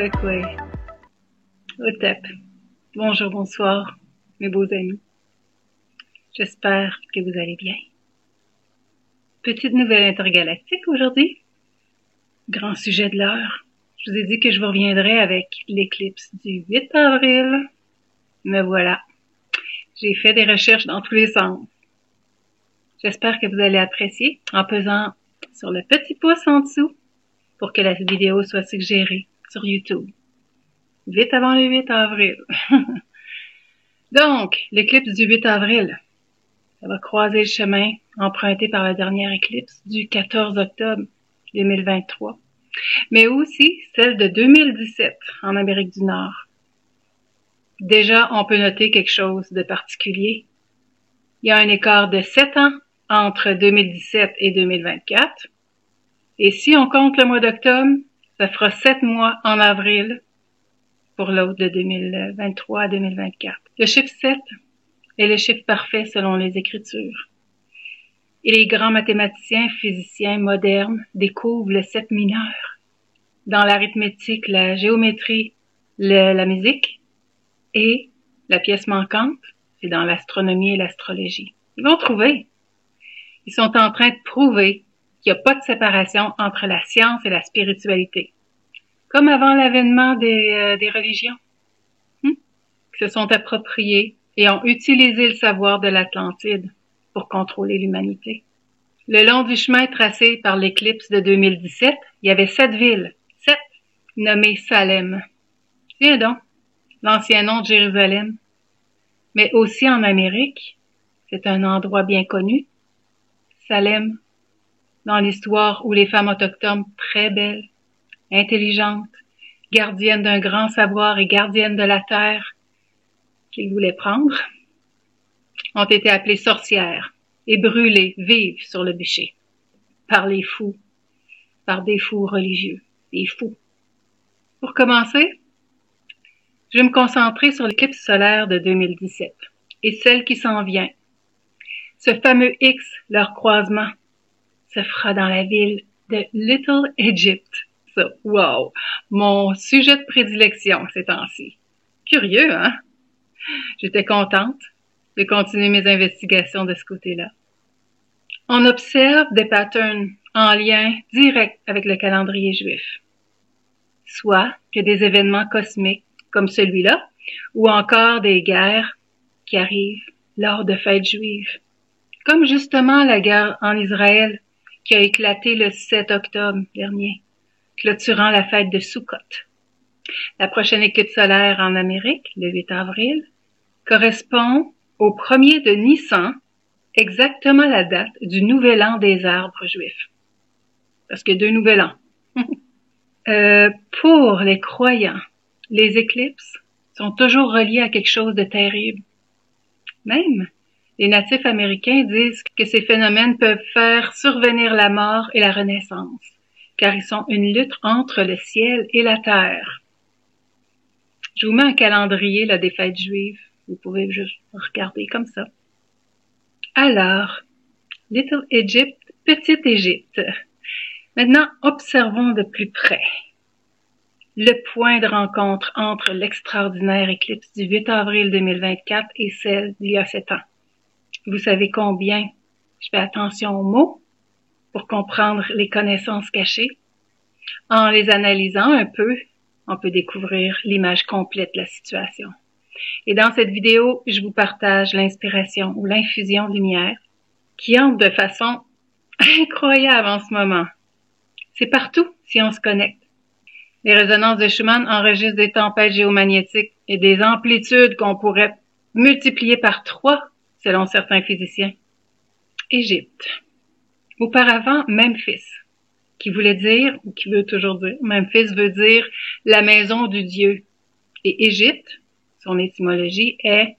Kwekwe, Otep. Bonjour, bonsoir, mes beaux amis. J'espère que vous allez bien. Petite nouvelle intergalactique aujourd'hui. Grand sujet de l'heure. Je vous ai dit que je vous reviendrai avec l'éclipse du 8 avril. Me voilà. J'ai fait des recherches dans tous les sens. J'espère que vous allez apprécier en pesant sur le petit pouce en dessous pour que la vidéo soit suggérée sur YouTube. Vite avant le 8 avril. Donc, l'éclipse du 8 avril, ça va croiser le chemin emprunté par la dernière éclipse du 14 octobre 2023, mais aussi celle de 2017 en Amérique du Nord. Déjà, on peut noter quelque chose de particulier. Il y a un écart de 7 ans entre 2017 et 2024. Et si on compte le mois d'octobre, ça fera 7 mois en avril pour l'autre de 2023 à 2024. Le chiffre 7 est le chiffre parfait selon les Écritures. Et les grands mathématiciens, physiciens modernes découvrent le 7 mineur dans l'arithmétique, la géométrie, la musique et la pièce manquante, c'est dans l'astronomie et l'astrologie. Ils vont trouver. Ils sont en train de prouver qu'il n'y a pas de séparation entre la science et la spiritualité. Comme avant l'avènement des religions, qui se sont appropriés et ont utilisé le savoir de l'Atlantide pour contrôler l'humanité. Le long du chemin tracé par l'éclipse de 2017, il y avait 7 villes, 7 nommées Salem. Tiens donc, l'ancien nom de Jérusalem. Mais aussi en Amérique, c'est un endroit bien connu, Salem, dans l'histoire où les femmes autochtones très belles, intelligentes, gardiennes d'un grand savoir et gardiennes de la terre qu'ils voulaient prendre, ont été appelées sorcières et brûlées vives sur le bûcher par les fous, par des fous religieux, des fous. Pour commencer, je vais me concentrer sur l'éclipse solaire de 2017 et celle qui s'en vient. Ce fameux X, leur croisement, se fera dans la ville de Little Egypt. Ça, wow! Mon sujet de prédilection ces temps-ci. Curieux, hein? J'étais contente de continuer mes investigations de ce côté-là. On observe des patterns en lien direct avec le calendrier juif. Soit que des événements cosmiques comme celui-là, ou encore des guerres qui arrivent lors de fêtes juives. Comme justement la guerre en Israël qui a éclaté le 7 octobre dernier, clôturant la fête de Sukkot. La prochaine éclipse solaire en Amérique, le 8 avril, correspond au 1er de Nissan, exactement la date du nouvel an des arbres juifs. Parce que 2 nouvel ans. Pour les croyants, les éclipses sont toujours reliées à quelque chose de terrible. Même les natifs américains disent que ces phénomènes peuvent faire survenir la mort et la renaissance, car ils sont une lutte entre le ciel et la terre. Je vous mets un calendrier là, des fêtes juives. Vous pouvez juste regarder comme ça. Alors, Little Egypt, Petite Égypte. Maintenant, observons de plus près le point de rencontre entre l'extraordinaire éclipse du 8 avril 2024 et celle d'il y a 7 ans. Vous savez combien je fais attention aux mots pour comprendre les connaissances cachées. En les analysant un peu, on peut découvrir l'image complète de la situation. Et dans cette vidéo, je vous partage l'inspiration ou l'infusion de lumière qui entre de façon incroyable en ce moment. C'est partout si on se connecte. Les résonances de Schumann enregistrent des tempêtes géomagnétiques et des amplitudes qu'on pourrait multiplier par 3 selon certains physiciens. Égypte. Auparavant, Memphis, qui voulait dire, ou qui veut toujours dire, Memphis veut dire la maison du Dieu. Et Égypte, son étymologie est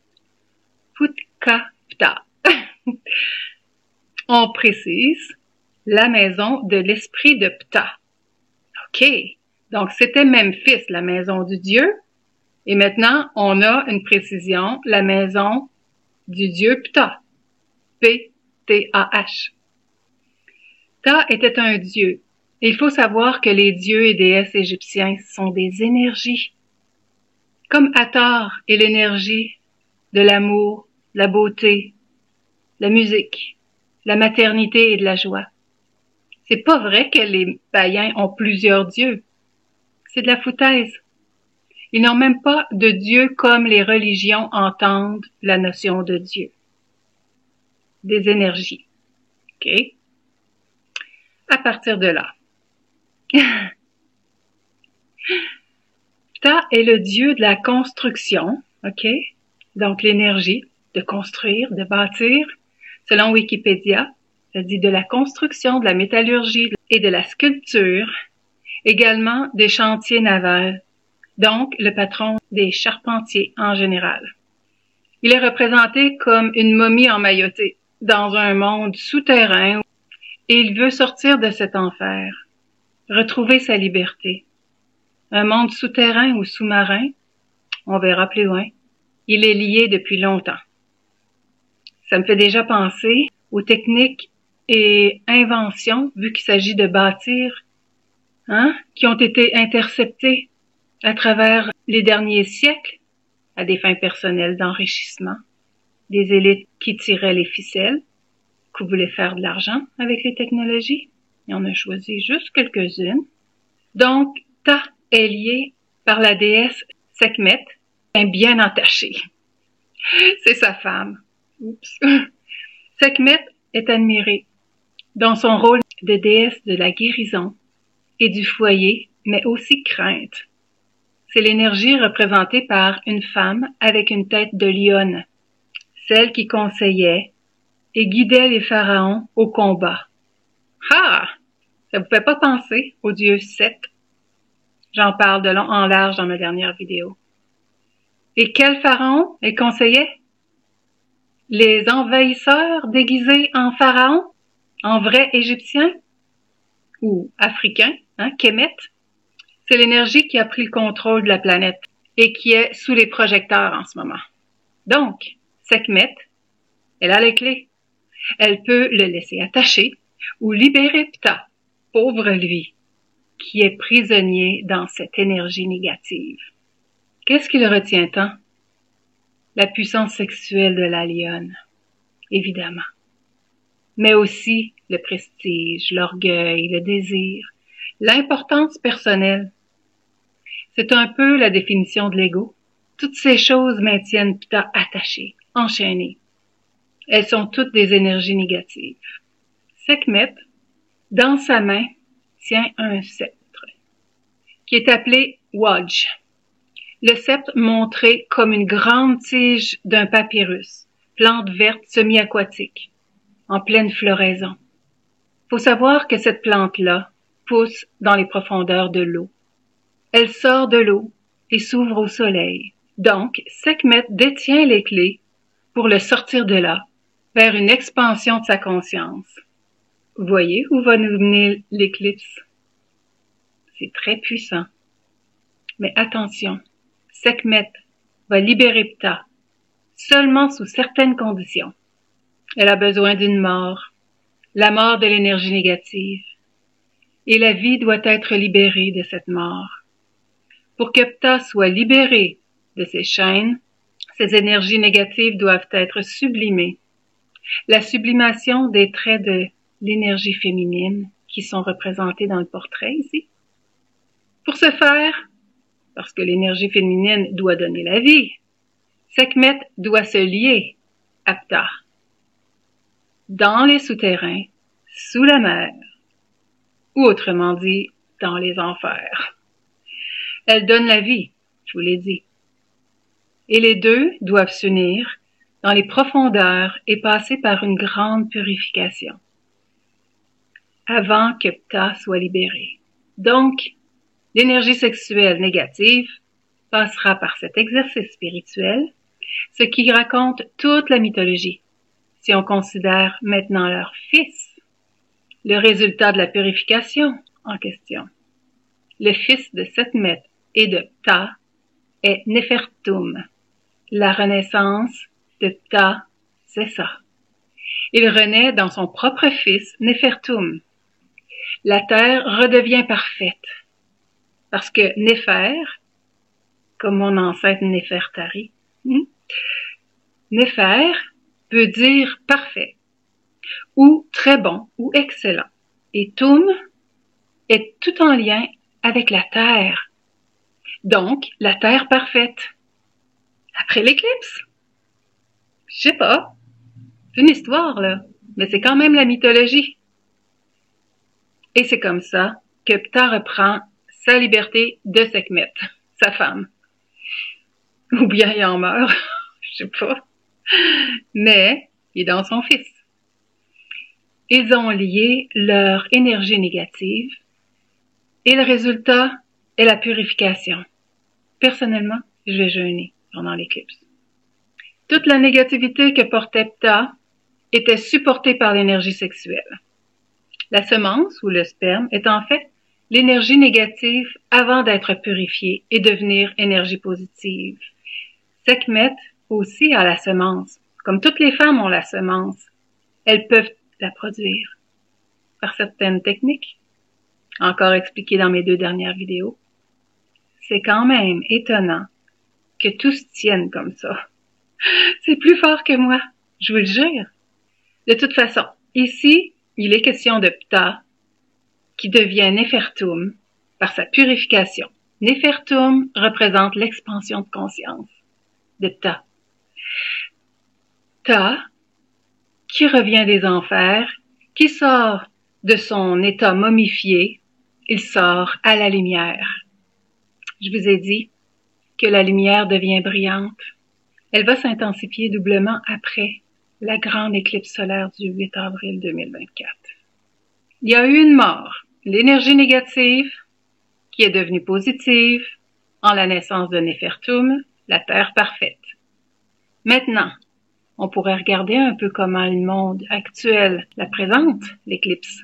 Putkapta. On précise la maison de l'esprit de Ptah. OK. Donc, c'était Memphis, la maison du Dieu. Et maintenant, on a une précision, la maison du Dieu Ptah. P-T-A-H. Ptah était un dieu Et il faut savoir que les dieux et déesses égyptiens sont des énergies. Comme Hathor est l'énergie de l'amour, la beauté, la musique, la maternité et de la joie. C'est pas vrai que les païens ont plusieurs dieux. C'est de la foutaise. Ils n'ont même pas de Dieu comme les religions entendent la notion de Dieu. Des énergies. OK? À partir de là. Ptah est le dieu de la construction. OK? Donc l'énergie de construire, de bâtir. Selon Wikipédia, ça dit de la construction, de la métallurgie et de la sculpture. Également des chantiers navals. Donc, le patron des charpentiers en général. Il est représenté comme une momie emmaillotée dans un monde souterrain et il veut sortir de cet enfer, retrouver sa liberté. Un monde souterrain ou sous-marin, on verra plus loin, il est lié depuis longtemps. Ça me fait déjà penser aux techniques et inventions, vu qu'il s'agit de bâtir, qui ont été interceptées à travers les derniers siècles, à des fins personnelles d'enrichissement, des élites qui tiraient les ficelles, qui voulaient faire de l'argent avec les technologies. Et on a choisi juste quelques-unes. Donc, Ptah est lié par la déesse Sekhmet, bien entachée. C'est sa femme. Oups. Sekhmet est admirée dans son rôle de déesse de la guérison et du foyer, mais aussi crainte. C'est l'énergie représentée par une femme avec une tête de lionne, celle qui conseillait et guidait les pharaons au combat. Ah! Ça vous fait pas penser au dieu Seth? J'en parle de long en large dans ma dernière vidéo. Et quel pharaon elle conseillait? Les envahisseurs déguisés en pharaons? En vrais égyptiens? Ou africains, Kemet? C'est l'énergie qui a pris le contrôle de la planète et qui est sous les projecteurs en ce moment. Donc, Sekhmet, elle a les clés. Elle peut le laisser attacher ou libérer Ptah, pauvre lui, qui est prisonnier dans cette énergie négative. Qu'est-ce qui le retient tant? La puissance sexuelle de la lionne, évidemment. Mais aussi le prestige, l'orgueil, le désir, l'importance personnelle. C'est un peu la définition de l'ego. Toutes ces choses maintiennent Ptah attaché, enchaîné. Elles sont toutes des énergies négatives. Sekhmet, dans sa main, tient un sceptre, qui est appelé Wadj. Le sceptre montré comme une grande tige d'un papyrus, plante verte semi-aquatique, en pleine floraison. Faut savoir que cette plante-là pousse dans les profondeurs de l'eau. Elle sort de l'eau et s'ouvre au soleil. Donc, Sekhmet détient les clés pour le sortir de là, vers une expansion de sa conscience. Vous voyez où va nous mener l'éclipse? C'est très puissant. Mais attention, Sekhmet va libérer Ptah, seulement sous certaines conditions. Elle a besoin d'une mort, la mort de l'énergie négative. Et la vie doit être libérée de cette mort. Pour que Ptah soit libéré de ses chaînes, ces énergies négatives doivent être sublimées. La sublimation des traits de l'énergie féminine qui sont représentés dans le portrait ici. Pour ce faire, parce que l'énergie féminine doit donner la vie, Sekhmet doit se lier à Ptah. Dans les souterrains, sous la mer, ou autrement dit, dans les enfers. Elle donne la vie, je vous l'ai dit. Et les deux doivent s'unir dans les profondeurs et passer par une grande purification avant que Ptah soit libéré. Donc, l'énergie sexuelle négative passera par cet exercice spirituel, ce qui raconte toute la mythologie, si on considère maintenant leur fils, le résultat de la purification en question. Le fils de Sekhmet et de Ptah est Nefertum. La renaissance de Ptah, c'est ça. Il renaît dans son propre fils, Nefertum. la Terre redevient parfaite. Parce que Néfer, comme mon ancêtre Néfertari, Néfer veut dire parfait, ou très bon, ou excellent. Et Toum est tout en lien avec la Terre. Donc, la Terre parfaite. Après l'éclipse? Je sais pas. C'est une histoire, là. Mais c'est quand même la mythologie. Et c'est comme ça que Ptah reprend sa liberté de Sekhmet, sa femme. Ou bien il en meurt, je sais pas. Mais il est dans son fils. Ils ont lié leur énergie négative et le résultat est la purification. Personnellement, je vais jeûner pendant l'éclipse. Toute la négativité que portait Ptah était supportée par l'énergie sexuelle. La semence ou le sperme est en fait l'énergie négative avant d'être purifiée et devenir énergie positive. Sekhmet aussi a la semence. Comme toutes les femmes ont la semence, elles peuvent la produire par certaines techniques, encore expliquées dans mes 2 dernières vidéos. C'est quand même étonnant que tout se tienne comme ça. C'est plus fort que moi, je vous le jure. De toute façon, ici, il est question de Ptah qui devient Néfertum par sa purification. Néfertum représente l'expansion de conscience de Ptah. Ptah, qui revient des enfers, qui sort de son état momifié, il sort à la lumière. Je vous ai dit que la lumière devient brillante. Elle va s'intensifier doublement après la grande éclipse solaire du 8 avril 2024. Il y a eu une mort, l'énergie négative qui est devenue positive en la naissance de Néfertum, la Terre parfaite. Maintenant, on pourrait regarder un peu comment le monde actuel la présente, l'éclipse,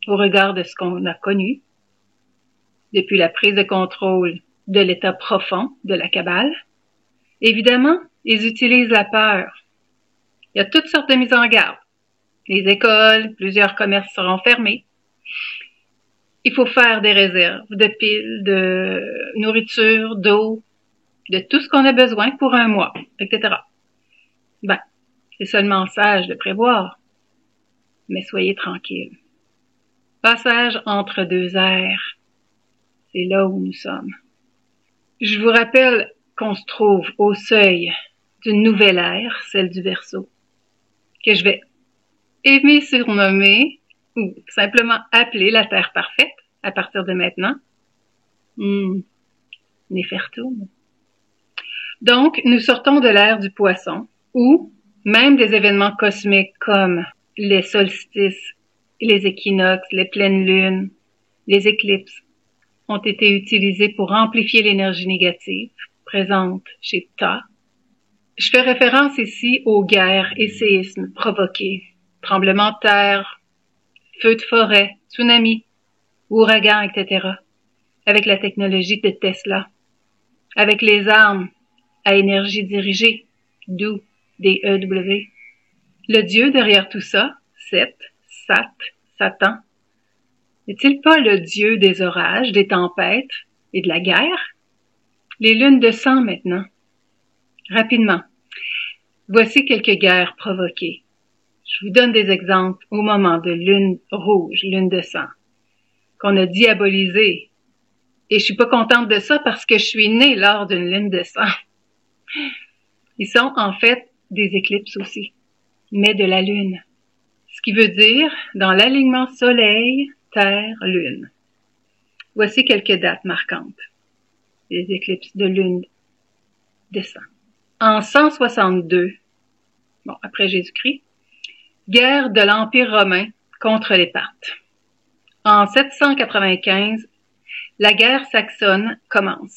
au regard de ce qu'on a connu depuis la prise de contrôle de l'état profond de la Kabbale. Évidemment, ils utilisent la peur. Il y a toutes sortes de mises en garde. Les écoles, plusieurs commerces seront fermés. Il faut faire des réserves de piles, de nourriture, d'eau, de tout ce qu'on a besoin pour un mois, etc. Ben, c'est seulement sage de prévoir. Mais soyez tranquilles. Passage entre 2 ères. C'est là où nous sommes. Je vous rappelle qu'on se trouve au seuil d'une nouvelle ère, celle du Verseau, que je vais aimer surnommer ou simplement appeler la Terre parfaite à partir de maintenant. Néfertum. Donc, nous sortons de l'ère du Poisson, où même des événements cosmiques comme les solstices, les équinoxes, les pleines lunes, les éclipses ont été utilisés pour amplifier l'énergie négative présente chez Ptah. Je fais référence ici aux guerres et séismes provoqués, tremblements de terre, feux de forêt, tsunamis, ouragans, etc., avec la technologie de Tesla, avec les armes à énergie dirigée, d'où DEW. Le Dieu derrière tout ça, Satan, n'est-il pas le Dieu des orages, des tempêtes et de la guerre? Les lunes de sang maintenant. Rapidement. Voici quelques guerres provoquées. Je vous donne des exemples au moment de lune rouge, lune de sang, qu'on a diabolisé. Et je suis pas contente de ça parce que je suis née lors d'une lune de sang. Ils sont en fait des éclipses aussi, mais de la lune. Ce qui veut dire dans l'alignement soleil, terre, lune. Voici quelques dates marquantes. Les éclipses de lune de sang. En 162, après Jésus-Christ, guerre de l'Empire romain contre les Parthes. En 795, la guerre saxonne commence.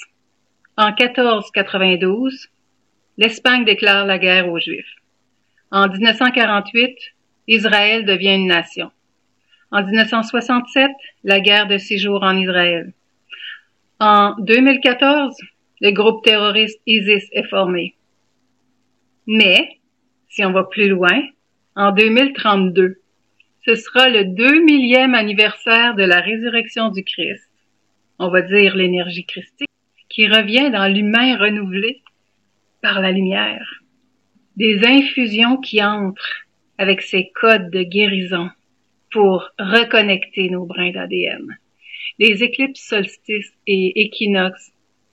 En 1492, l'Espagne déclare la guerre aux Juifs. En 1948, Israël devient une nation. En 1967, la guerre de 6 jours en Israël. En 2014, le groupe terroriste ISIS est formé. Mais, si on va plus loin, en 2032, ce sera le 2000e anniversaire de la résurrection du Christ, on va dire l'énergie christique, qui revient dans l'humain renouvelé par la lumière. Des infusions qui entrent avec ces codes de guérison pour reconnecter nos brins d'ADN. Les éclipses solstices et équinoxes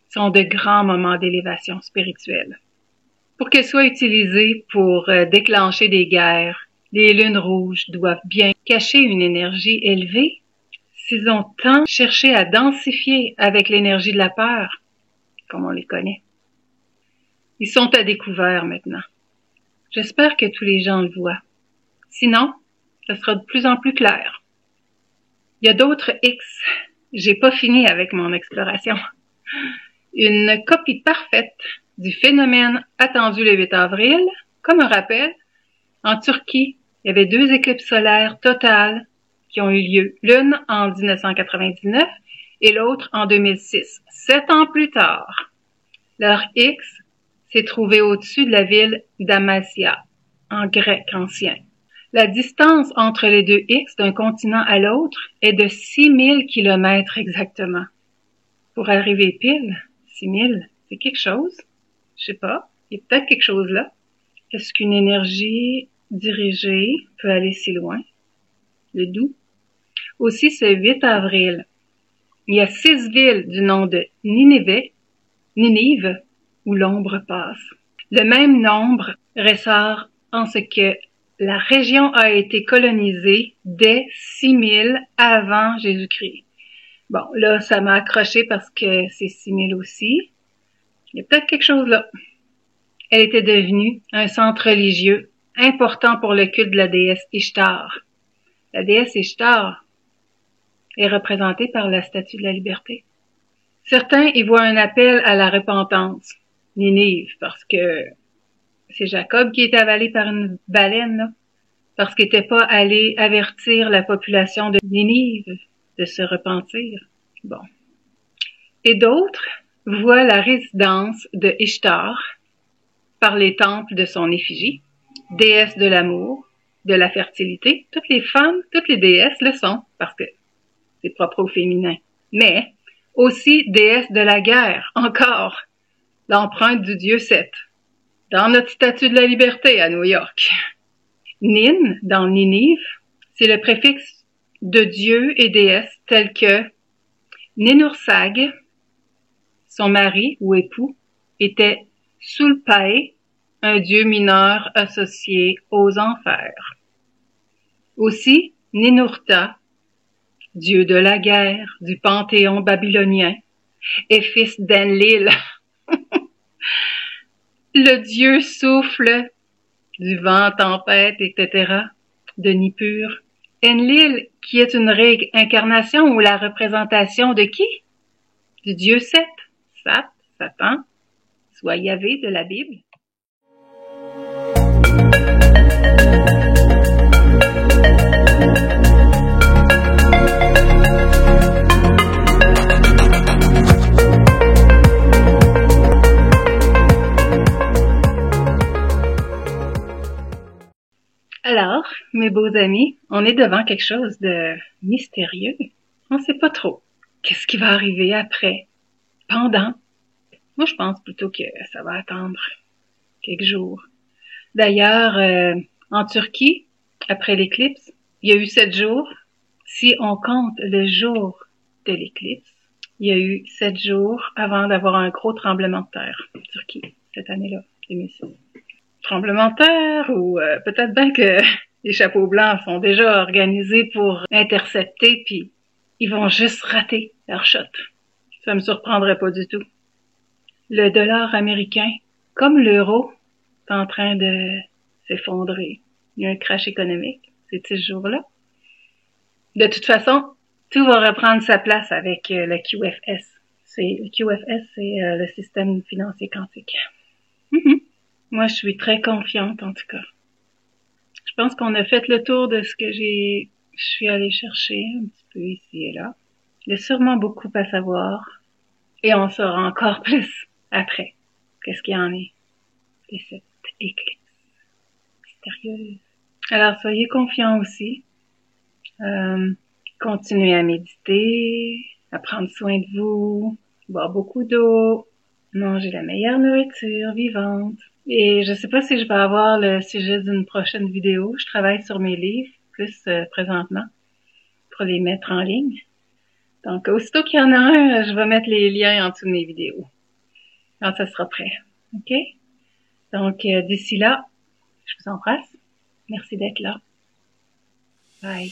sont de grands moments d'élévation spirituelle. Pour qu'elles soient utilisées pour déclencher des guerres, les lunes rouges doivent bien cacher une énergie élevée. S'ils ont tant cherché à densifier avec l'énergie de la peur, comme on les connaît. Ils sont à découvert maintenant. J'espère que tous les gens le voient. Sinon, ça sera de plus en plus clair. Il y a d'autres X. J'ai pas fini avec mon exploration. Une copie parfaite du phénomène attendu le 8 avril. Comme un rappel, en Turquie, il y avait 2 éclipses solaires totales qui ont eu lieu, l'une en 1999 et l'autre en 2006. 7 ans plus tard, leur X s'est trouvé au-dessus de la ville d'Amasya, en grec ancien. La distance entre les 2 X d'un continent à l'autre est de 6000 kilomètres exactement. Pour arriver pile, 6000, c'est quelque chose? Je sais pas, il y a peut-être quelque chose là. Est-ce qu'une énergie dirigée peut aller si loin? Le doux. Aussi, ce 8 avril, il y a 6 villes du nom de Ninive, où l'ombre passe. Le même nombre ressort en ce que la région a été colonisée dès 6000 avant Jésus-Christ. Bon, là, ça m'a accroché parce que c'est 6000 aussi. Il y a peut-être quelque chose là. Elle était devenue un centre religieux important pour le culte de la déesse Ishtar. La déesse Ishtar est représentée par la statue de la liberté. Certains y voient un appel à la repentance, Ninive, parce que c'est Jacob qui est avalé par une baleine, là, parce qu'il n'était pas allé avertir la population de Ninive de se repentir. Bon. Et d'autres voient la résidence de Ishtar par les temples de son effigie, déesse de l'amour, de la fertilité. Toutes les femmes, toutes les déesses le sont, parce que c'est propre au féminin. Mais aussi déesse de la guerre, encore, l'empreinte du dieu Seth, dans notre statue de la liberté à New York. Nin, dans Ninive, c'est le préfixe de dieu et déesse tels que Ninursag, son mari ou époux, était Sulpae, un dieu mineur associé aux enfers. Aussi, Ninurta, dieu de la guerre du panthéon babylonien, est fils d'Enlil, le dieu souffle du vent, tempête, etc., de Nippur. Enlil, qui est une réincarnation ou la représentation de qui? Du dieu Seth, Satan, soit Yahvé de la Bible. Alors, mes beaux amis, on est devant quelque chose de mystérieux. On ne sait pas trop. Qu'est-ce qui va arriver après? Pendant? Moi, je pense plutôt que ça va attendre quelques jours. D'ailleurs, en Turquie, après l'éclipse, il y a eu 7 jours. Si on compte le jour de l'éclipse, il y a eu 7 jours avant d'avoir un gros tremblement de terre en Turquie, cette année-là, 2006. Tremblement de terre ou peut-être bien que les chapeaux blancs sont déjà organisés pour intercepter puis ils vont juste rater leur shot. Ça me surprendrait pas du tout. Le dollar américain, comme l'euro, est en train de s'effondrer. Il y a un crash économique ces 6 jours-là. De toute façon, tout va reprendre sa place avec le QFS. Le QFS, c'est le système financier quantique. Moi, je suis très confiante, en tout cas. Je pense qu'on a fait le tour de ce que je suis allée chercher un petit peu ici et là. Il y a sûrement beaucoup à savoir. Et on saura encore plus après. Qu'est-ce qu'il y en est de cette éclipse mystérieuse. Alors, soyez confiants aussi. Continuez à méditer, à prendre soin de vous, boire beaucoup d'eau, manger la meilleure nourriture vivante. Et je sais pas si je vais avoir le sujet d'une prochaine vidéo. Je travaille sur mes livres, plus présentement, pour les mettre en ligne. Donc, aussitôt qu'il y en a un, je vais mettre les liens en dessous de mes vidéos, quand ça sera prêt. OK? Donc, d'ici là, je vous embrasse. Merci d'être là. Bye.